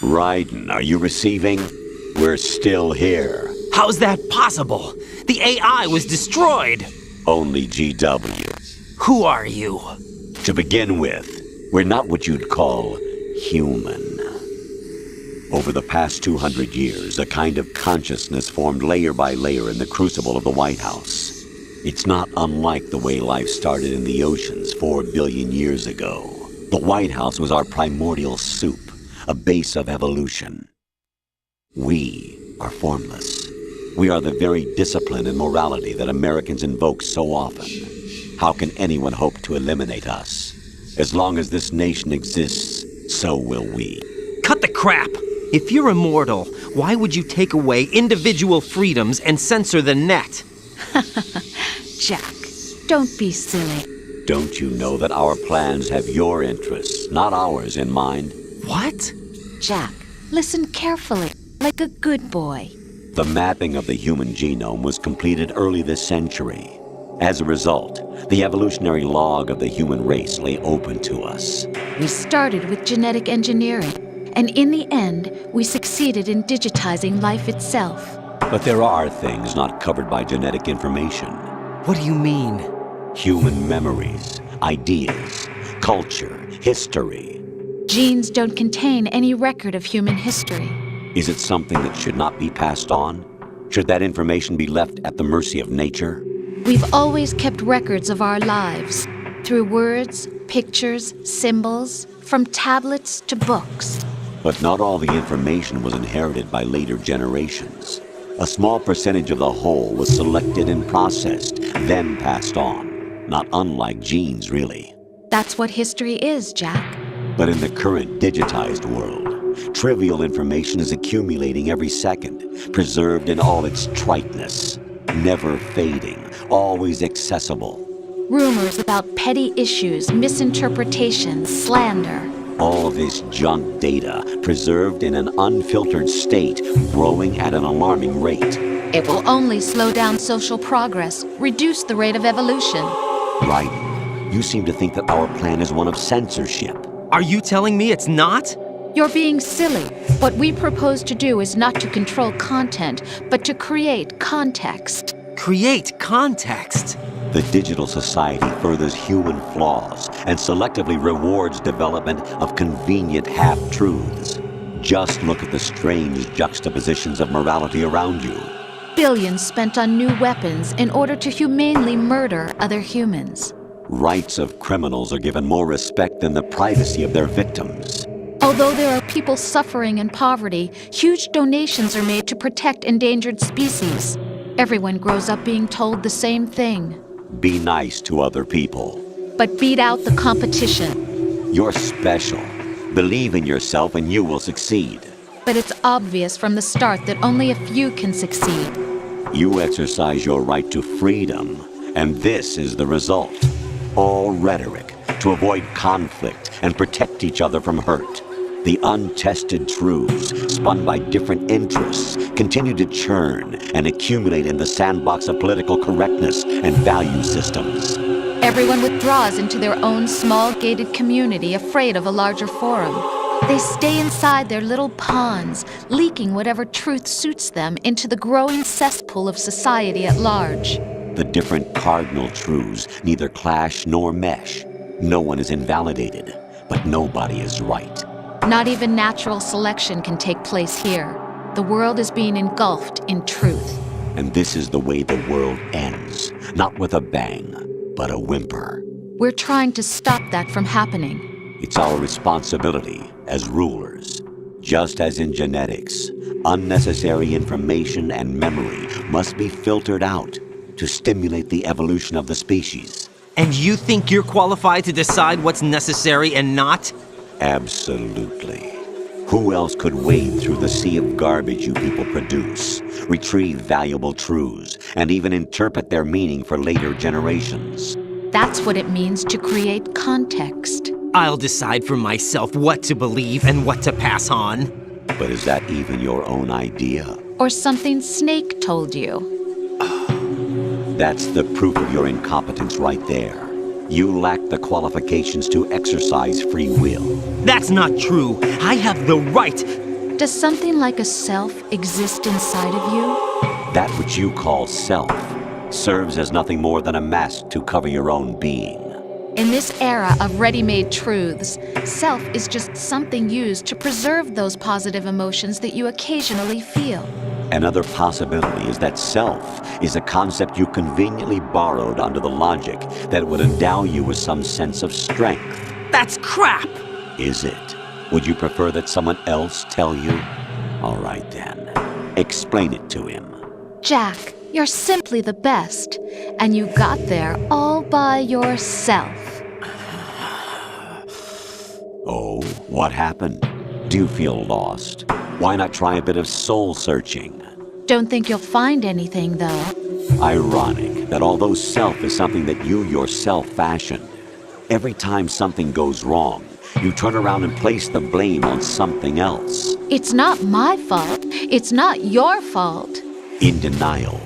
Raiden, are you receiving? We're still here. How's that possible? The AI was destroyed. Only GW. Who are you? To begin with, we're not what you'd call human. Over the past 200 years, a kind of consciousness formed layer by layer in the crucible of the White House. It's not unlike the way life started in the oceans 4 billion years ago. The White House was our primordial soup, a base of evolution. We are formless. We are the very discipline and morality that Americans invoke so often. How can anyone hope to eliminate us? As long as this nation exists, so will we. Cut the crap! If you're immortal, why would you take away individual freedoms and censor the net? Jack, don't be silly. Don't you know that our plans have your interests, not ours, in mind? What? Jack, listen carefully, like a good boy. The mapping of the human genome was completed early this century. As a result, the evolutionary log of the human race lay open to us. We started with genetic engineering, and in the end, we succeeded in digitizing life itself. But there are things not covered by genetic information. What do you mean? Human memories, ideas, culture, history. Genes don't contain any record of human history. Is it something that should not be passed on? Should that information be left at the mercy of nature? We've always kept records of our lives, through words, pictures, symbols, from tablets to books. But not all the information was inherited by later generations. A small percentage of the whole was selected and processed, then passed on. Not unlike genes, really. That's what history is, Jack. But in the current digitized world, trivial information is accumulating every second, preserved in all its triteness, never fading, always accessible. Rumors about petty issues, misinterpretations, slander. All this junk data, preserved in an unfiltered state, growing at an alarming rate. It will only slow down social progress, reduce the rate of evolution. Right. You seem to think that our plan is one of censorship. Are you telling me it's not? You're being silly. What we propose to do is not to control content, but to create context. Create context? The digital society furthers human flaws and selectively rewards development of convenient half-truths. Just look at the strange juxtapositions of morality around you. Billions spent on new weapons in order to humanely murder other humans. Rights of criminals are given more respect than the privacy of their victims. Although there are people suffering in poverty, huge donations are made to protect endangered species. Everyone grows up being told the same thing. Be nice to other people. But beat out the competition. You're special. Believe in yourself and you will succeed. But it's obvious from the start that only a few can succeed. You exercise your right to freedom, and this is the result. All rhetoric to avoid conflict and protect each other from hurt. The untested truths, spun by different interests, continue to churn and accumulate in the sandbox of political correctness and value systems. Everyone withdraws into their own small gated community, afraid of a larger forum. They stay inside their little ponds, leaking whatever truth suits them into the growing cesspool of society at large. The different cardinal truths neither clash nor mesh. No one is invalidated, but nobody is right. Not even natural selection can take place here. The world is being engulfed in truth. And this is the way the world ends, not with a bang, but a whimper. We're trying to stop that from happening. It's our responsibility as rulers. Just as in genetics, unnecessary information and memory must be filtered out to stimulate the evolution of the species. And you think you're qualified to decide what's necessary and not? Absolutely. Who else could wade through the sea of garbage you people produce, retrieve valuable truths, and even interpret their meaning for later generations? That's what it means to create context. I'll decide for myself what to believe and what to pass on. But is that even your own idea? Or something Snake told you? That's the proof of your incompetence right there. You lack the qualifications to exercise free will. That's not true. I have the right. Does something like a self exist inside of you? That which you call self serves as nothing more than a mask to cover your own being. In this era of ready-made truths, self is just something used to preserve those positive emotions that you occasionally feel. Another possibility is that self is a concept you conveniently borrowed under the logic that it would endow you with some sense of strength. That's crap! Is it? Would you prefer that someone else tell you? All right then. Explain it to him. Jack, you're simply the best, and you got there all by yourself. Oh, what happened? Do you feel lost? Why not try a bit of soul searching? Don't think you'll find anything, though. Ironic that although self is something that you yourself fashioned, every time something goes wrong, you turn around and place the blame on something else. It's not my fault. It's not your fault. In denial,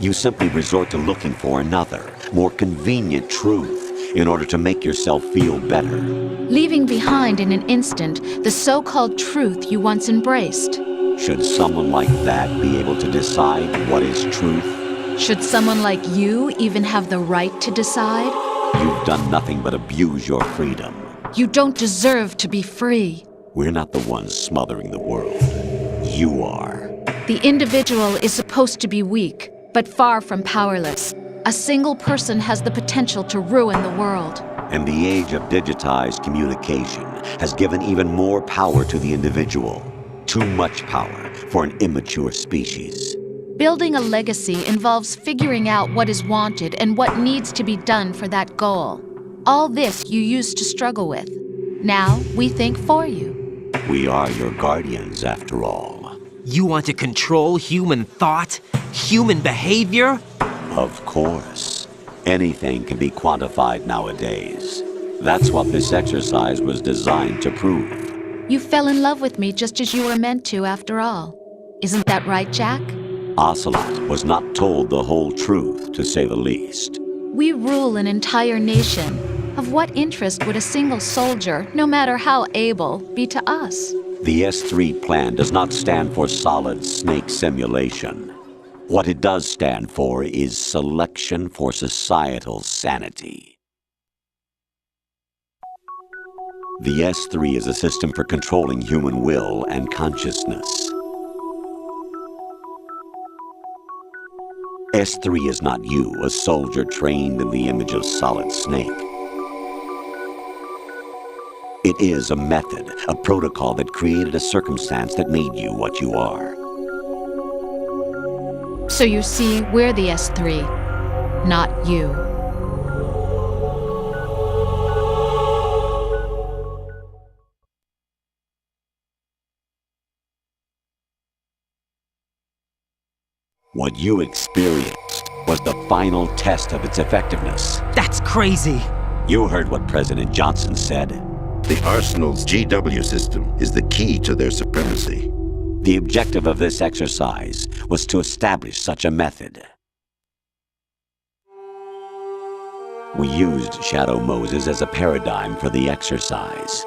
you simply resort to looking for another, more convenient truth in order to make yourself feel better. Leaving behind in an instant the so-called truth you once embraced. Should someone like that be able to decide what is truth? Should someone like you even have the right to decide? You've done nothing but abuse your freedom. You don't deserve to be free. We're not the ones smothering the world. You are. The individual is supposed to be weak, but far from powerless. A single person has the potential to ruin the world. And the age of digitized communication has given even more power to the individual. Too much power for an immature species. Building a legacy involves figuring out what is wanted and what needs to be done for that goal. All this you used to struggle with. Now we think for you. We are your guardians, after all. You want to control human thought? Human behavior? Of course. Anything can be quantified nowadays. That's what this exercise was designed to prove. You fell in love with me just as you were meant to, after all. Isn't that right, Jack? Ocelot was not told the whole truth, to say the least. We rule an entire nation. Of what interest would a single soldier, no matter how able, be to us? The S3 plan does not stand for solid snake simulation. What it does stand for is selection for societal sanity. The S3 is a system for controlling human will and consciousness. S3 is not you, a soldier trained in the image of Solid Snake. It is a method, a protocol that created a circumstance that made you what you are. So you see, we're the S3, not you. What you experienced was the final test of its effectiveness. That's crazy. You heard what President Johnson said. The Arsenal's GW system is the key to their supremacy. The objective of this exercise was to establish such a method. We used Shadow Moses as a paradigm for the exercise.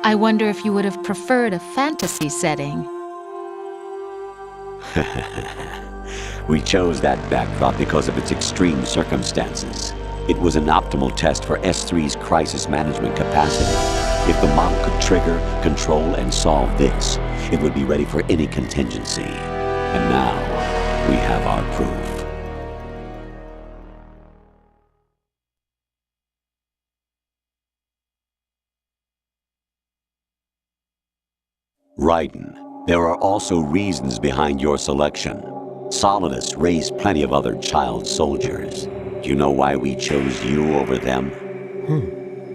I wonder if you would have preferred a fantasy setting. We chose that backdrop because of its extreme circumstances. It was an optimal test for S3's crisis management capacity. If the model could trigger, control, and solve this, it would be ready for any contingency. And now, we have our proof. Raiden, there are also reasons behind your selection. Solidus raised plenty of other child soldiers. Do you know why we chose you over them?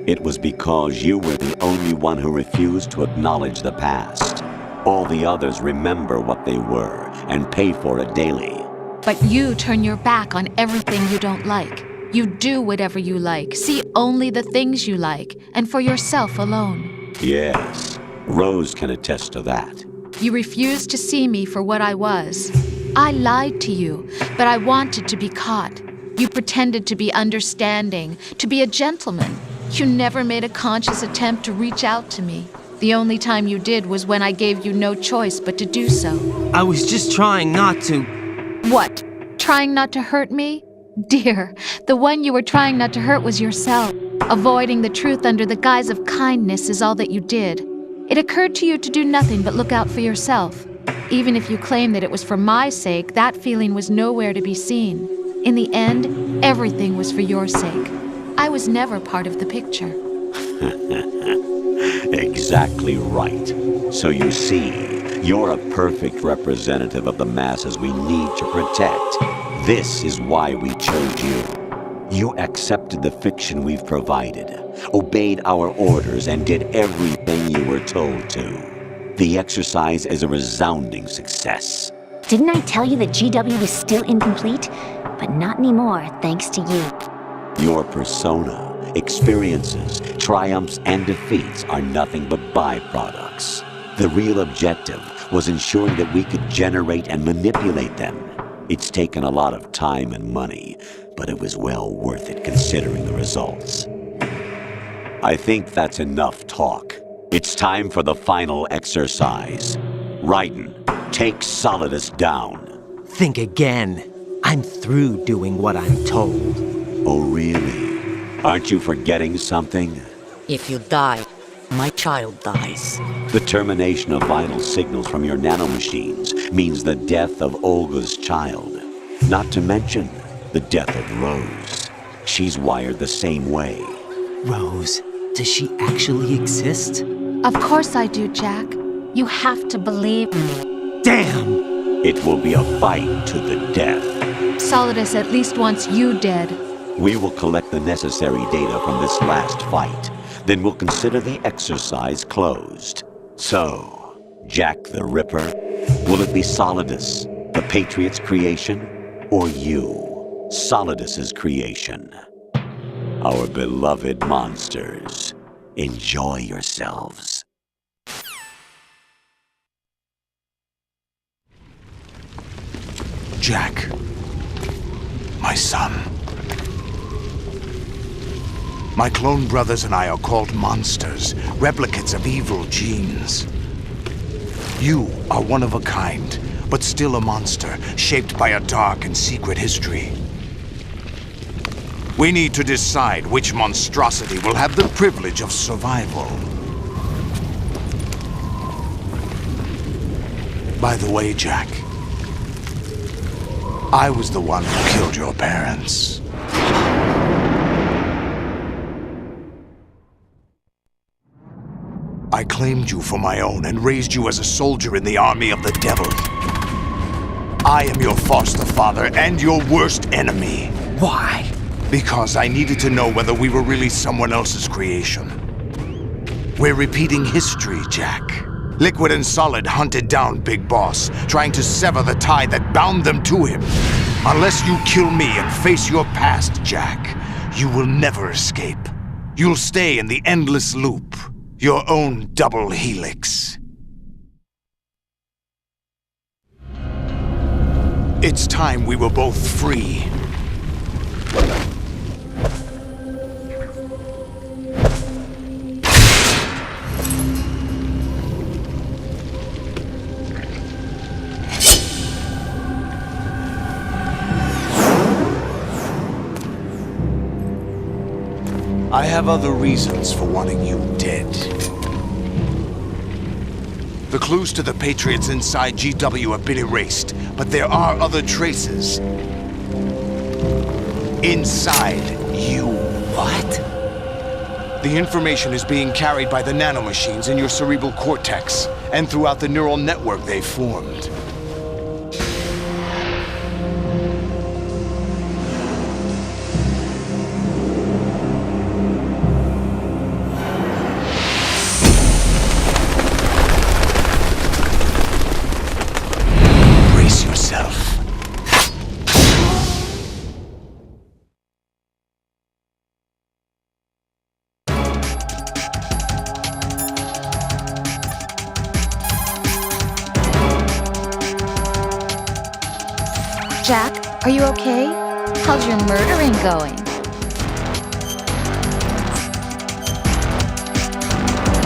It was because you were the only one who refused to acknowledge the past. All the others remember what they were and pay for it daily. But you turn your back on everything you don't like. You do whatever you like, see only the things you like, and for yourself alone. Yes, Rose can attest to that. You refused to see me for what I was. I lied to you, but I wanted to be caught. You pretended to be understanding, to be a gentleman. You never made a conscious attempt to reach out to me. The only time you did was when I gave you no choice but to do so. I was just trying not to. What? Trying not to hurt me? Dear, the one you were trying not to hurt was yourself. Avoiding the truth under the guise of kindness is all that you did. It occurred to you to do nothing but look out for yourself. Even if you claim that it was for my sake, that feeling was nowhere to be seen. In the end, everything was for your sake. I was never part of the picture. Exactly right. So you see, you're a perfect representative of the masses we need to protect. This is why we chose you. You accepted the fiction we've provided, obeyed our orders, and did everything you were told to. The exercise is a resounding success. Didn't I tell you that GW was still incomplete? But not anymore, thanks to you. Your persona, experiences, triumphs, and defeats are nothing but byproducts. The real objective was ensuring that we could generate and manipulate them. It's taken a lot of time and money, but it was well worth it considering the results. I think that's enough talk. It's time for the final exercise. Raiden, take Solidus down. Think again. I'm through doing what I'm told. Oh, really? Aren't you forgetting something? If you die, my child dies. The termination of vital signals from your nanomachines means the death of Olga's child. Not to mention the death of Rose. She's wired the same way. Rose, does she actually exist? Of course I do, Jack. You have to believe me. Damn! It will be a fight to the death. Solidus at least wants you dead. We will collect the necessary data from this last fight. Then we'll consider the exercise closed. So, Jack the Ripper, will it be Solidus, the Patriot's creation, or you, Solidus's creation? Our beloved monsters, enjoy yourselves. Jack, my son. My clone brothers and I are called monsters, replicates of evil genes. You are one of a kind, but still a monster, shaped by a dark and secret history. We need to decide which monstrosity will have the privilege of survival. By the way, Jack, I was the one who killed your parents. I claimed you for my own and raised you as a soldier in the army of the devil. I am your foster father and your worst enemy. Why? Because I needed to know whether we were really someone else's creation. We're repeating history, Jack. Liquid and Solid hunted down Big Boss, trying to sever the tie that bound them to him. Unless you kill me and face your past, Jack, you will never escape. You'll stay in the endless loop, your own double helix. It's time we were both free. I have other reasons for wanting you dead. The clues to the Patriots inside GW have been erased, but there are other traces. Inside you. What? The information is being carried by the nanomachines in your cerebral cortex, and throughout the neural network they've formed. Jack, are you okay? How's your murdering going?